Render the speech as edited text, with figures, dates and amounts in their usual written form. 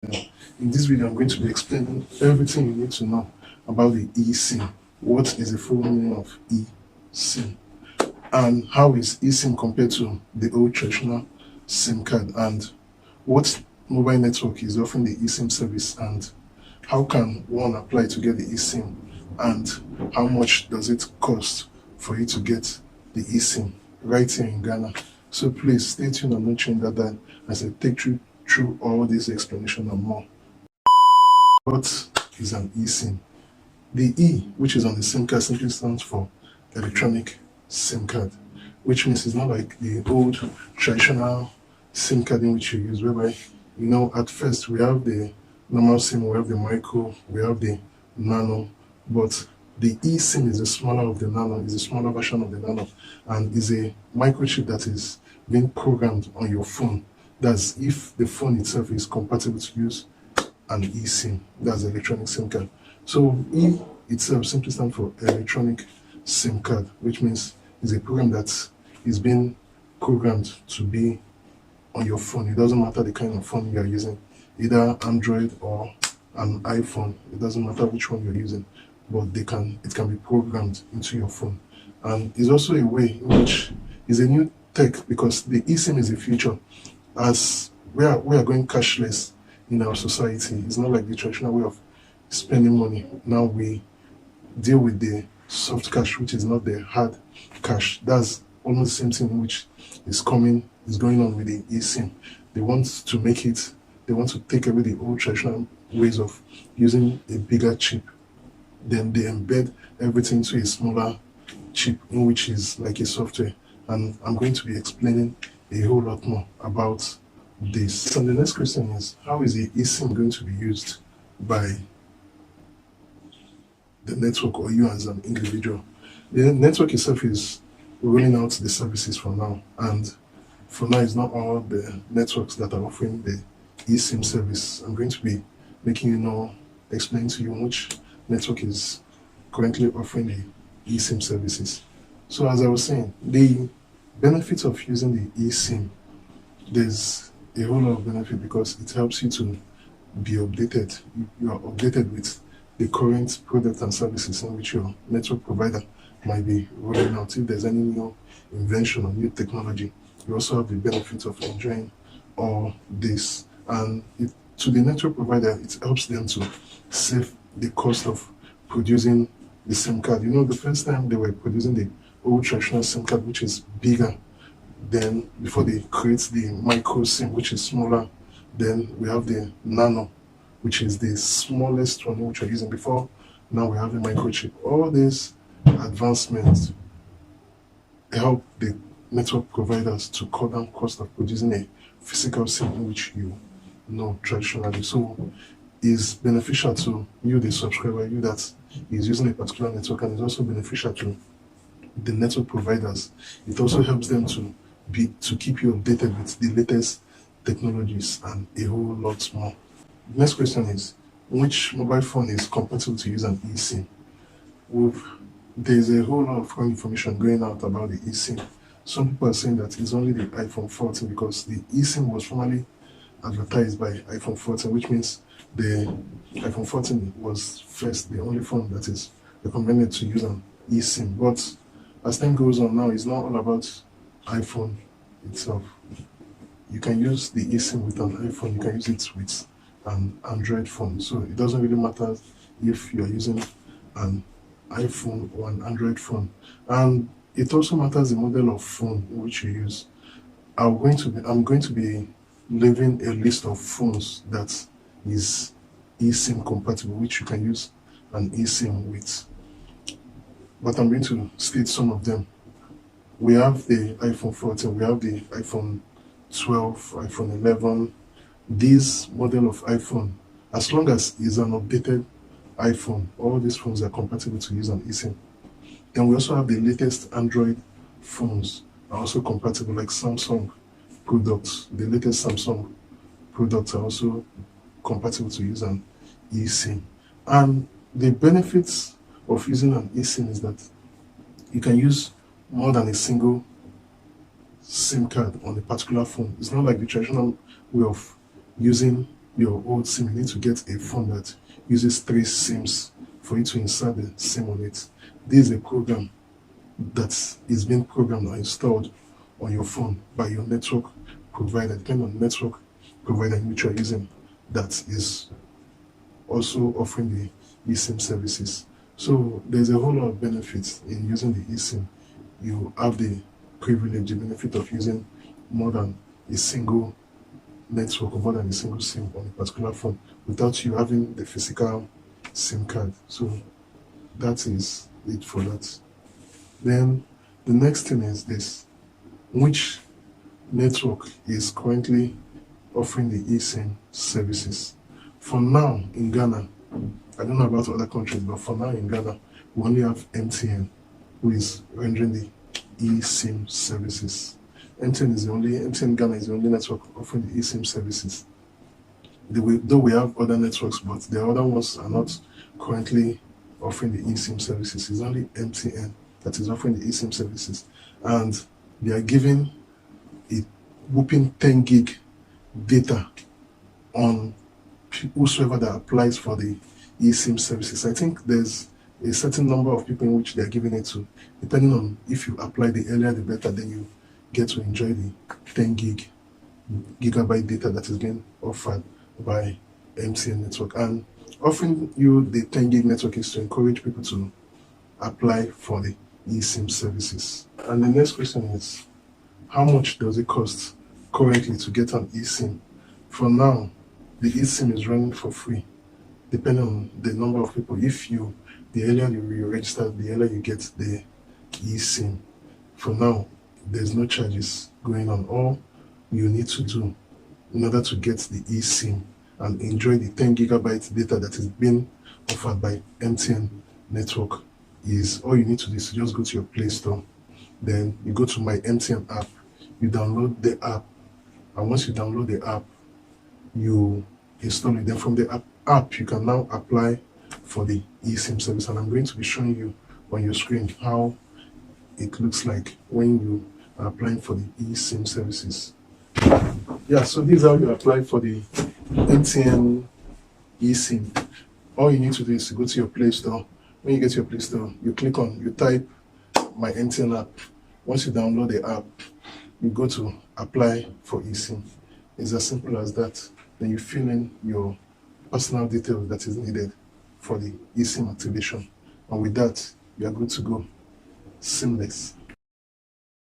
In this video, I'm going to be explaining everything you need to know about the eSIM. What is the full meaning of eSIM? And how is eSIM compared to the old traditional SIM card? And what mobile network is offering the eSIM service? And how can one apply to get the eSIM? And how much does it cost for you to get the eSIM right here in Ghana? So please stay tuned and don't change that dial as I take you through all this explanation and more. What is an eSIM? The E, which is on the SIM card, simply stands for electronic SIM card, which means it's not like the old traditional SIM card in which you use, whereby, at first we have the normal SIM, we have the micro, we have the nano, but the eSIM is the smaller of the nano, is a smaller version of the nano, and is a microchip that is being programmed on your phone. That's if the phone itself is compatible to use an eSIM, that's electronic SIM card. So E itself simply stands for electronic SIM card, which means it's a program that is being programmed to be on your phone. It doesn't matter the kind of phone you are using, either Android or an iPhone. It doesn't matter which one you're using, but it can be programmed into your phone. And it's also a way in which is a new tech, because the eSIM is a future. As we are going cashless in our society, it's not like the traditional way of spending money. Now we deal with the soft cash, which is not the hard cash. That's almost the same thing which is going on with the eSIM. They want to take away the old traditional ways of using a bigger chip. Then they embed everything into a smaller chip, in which is like a software. And I'm going to be explaining a whole lot more about this. So the next question is, how is the eSIM going to be used by the network or you as an individual? The network itself is rolling out the services for now, and for now it's not all the networks that are offering the eSIM service. I'm going to be explaining to you which network is currently offering the eSIM services. So as I was saying, the benefits of using the eSIM, there's a whole lot of benefit because it helps you to be updated. You are updated with the current product and services in which your network provider might be rolling out. If there's any new invention or new technology, you also have the benefit of enjoying all this. And to the network provider, it helps them to save the cost of producing the SIM card. The first time they were producing the old traditional SIM card, which is bigger, then before they create the micro SIM, which is smaller, then we have the nano, which is the smallest one which we're using. Before now we have the microchip. All these advancements help the network providers to cut down cost of producing a physical SIM, which traditionally. So is beneficial to you, the subscriber, you that is using a particular network, and it's also beneficial to the network providers. It also helps them to keep you updated with the latest technologies and a whole lot more. The next question is, which mobile phone is compatible to use an eSIM? There's a whole lot of information going out about the eSIM. Some people are saying that it's only the iPhone 14, because the eSIM was formerly advertised by iPhone 14, which means the iPhone 14 was first the only phone that is recommended to use an eSIM. But as time goes on now, it's not all about iPhone itself. You can use the eSIM with an iPhone, you can use it with an Android phone. So it doesn't really matter if you're using an iPhone or an Android phone. And it also matters the model of phone in which you use. I'm going to be leaving a list of phones that is eSIM compatible, which you can use an eSIM with. But I'm going to state some of them. We have the iPhone 14, we have the iPhone 12, iPhone 11. This model of iPhone, as long as it's an updated iPhone, all these phones are compatible to use an eSIM. Then we also have the latest Android phones are also compatible, like Samsung products. The latest Samsung products are also compatible to use an eSIM. And the benefits of using an eSIM is that you can use more than a single SIM card on a particular phone. It's not like the traditional way of using your old SIM, you need to get a phone that uses 3 SIMs for you to insert the SIM on it. This is a program that is being programmed or installed on your phone by your network provider, depending on the network provider in which you are using, that is also offering the eSIM services. So there's a whole lot of benefits in using the eSIM. You have the privilege, the benefit of using more than a single network or more than a single SIM on a particular phone without you having the physical SIM card. So that is it for that. Then the next thing is this: which network is currently offering the eSIM services? For now in Ghana, I don't know about other countries, but for now in Ghana, we only have MTN who is rendering the eSIM services. MTN Ghana is the only network offering the eSIM services. Though we have other networks, but the other ones are not currently offering the eSIM services. It's only MTN that is offering the eSIM services, and they are giving a whooping 10 gig data on whosoever that applies for the eSIM services. I think there's a certain number of people in which they're giving it to. Depending on if you apply, the earlier the better, then you get to enjoy the 10 gigabyte data that is being offered by MTN network. And offering you the 10 gig network is to encourage people to apply for the eSIM services. And the next question is, how much does it cost currently to get an eSIM? For now, the eSIM is running for free, depending on the number of people. The earlier you register, the earlier you get the eSIM. For now, there's no charges going on. All you need to do in order to get the eSIM and enjoy the 10 gigabyte data that is being offered by MTN network is, all you need to do is to just go to your Play Store. Then you go to my MTN app, you download the app, and once you download the app, you install it. Then from the app you can now apply for the eSIM service, and I'm going to be showing you on your screen how it looks like when you are applying for the eSIM services. Yeah, so this is how you apply for the MTN eSIM. All you need to do is to go to your Play Store. When you get to your Play Store, you type my MTN app. Once you download the app, you go to apply for eSIM. It's as simple as that. Then you fill in your personal details that is needed for the eSIM activation. And with that, you are good to go. Seamless.